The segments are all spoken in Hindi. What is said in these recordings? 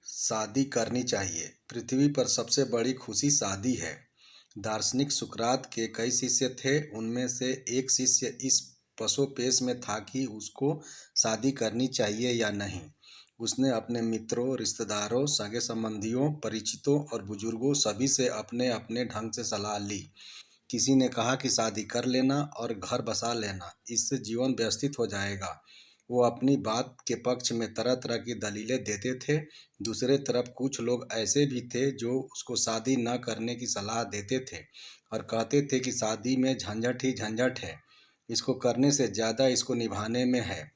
शादी करनी चाहिए। पृथ्वी पर सबसे बड़ी खुशी शादी है। दार्शनिक सुकरात के कई शिष्य थे। उनमें से एक शिष्य इस पसोपेश में था कि उसको शादी करनी चाहिए या नहीं। उसने अपने मित्रों, रिश्तेदारों, सगे संबंधियों, परिचितों और बुजुर्गों सभी से अपने अपने ढंग से सलाह ली। किसी ने कहा कि शादी कर लेना और घर बसा लेना, इससे जीवन व्यवस्थित हो जाएगा। वो अपनी बात के पक्ष में तरह तरह की दलीलें देते थे। दूसरे तरफ कुछ लोग ऐसे भी थे जो उसको शादी न करने की सलाह देते थे और कहते थे कि शादी में झंझट ही झंझट है, इसको करने से ज़्यादा इसको निभाने में है।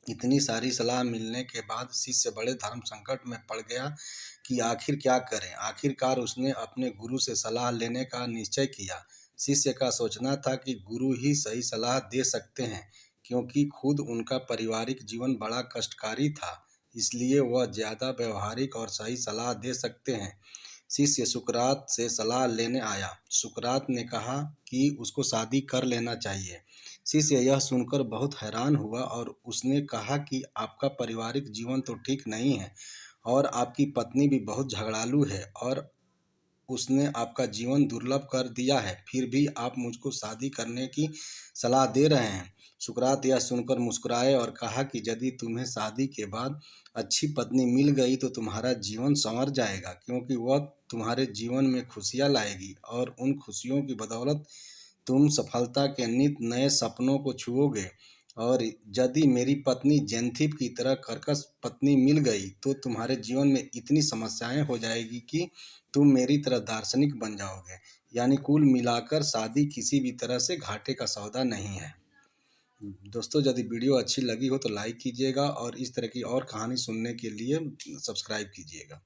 इतनी सारी सलाह मिलने के बाद शिष्य बड़े धर्म संकट में पड़ गया कि आखिर क्या करें। आखिरकार उसने अपने गुरु से सलाह लेने का निश्चय किया। शिष्य का सोचना था कि गुरु ही सही सलाह दे सकते हैं, क्योंकि खुद उनका पारिवारिक जीवन बड़ा कष्टकारी था, इसलिए वह ज़्यादा व्यवहारिक और सही सलाह दे सकते हैं। शिष्य सुकरात से सलाह लेने आया। सुकरात ने कहा कि उसको शादी कर लेना चाहिए। शिष्य यह सुनकर बहुत हैरान हुआ और उसने कहा कि आपका पारिवारिक जीवन तो ठीक नहीं है और आपकी पत्नी भी बहुत झगड़ालू है और उसने आपका जीवन दुर्लभ कर दिया है, फिर भी आप मुझको शादी करने की सलाह दे रहे हैं। सुकरात यह सुनकर मुस्कुराए और कहा कि यदि तुम्हें शादी के बाद अच्छी पत्नी मिल गई तो तुम्हारा जीवन संवर जाएगा, क्योंकि वह तुम्हारे जीवन में खुशियाँ लाएगी और उन खुशियों की बदौलत तुम सफलता के नित नए सपनों को छुओगे। और यदि मेरी पत्नी जेंथिप की तरह कर्कश पत्नी मिल गई तो तुम्हारे जीवन में इतनी समस्याएं हो जाएगी कि तुम मेरी तरह दार्शनिक बन जाओगे। यानी कुल मिलाकर शादी किसी भी तरह से घाटे का सौदा नहीं है। दोस्तों, यदि वीडियो अच्छी लगी हो तो लाइक कीजिएगा और इस तरह की और कहानी सुनने के लिए सब्सक्राइब कीजिएगा।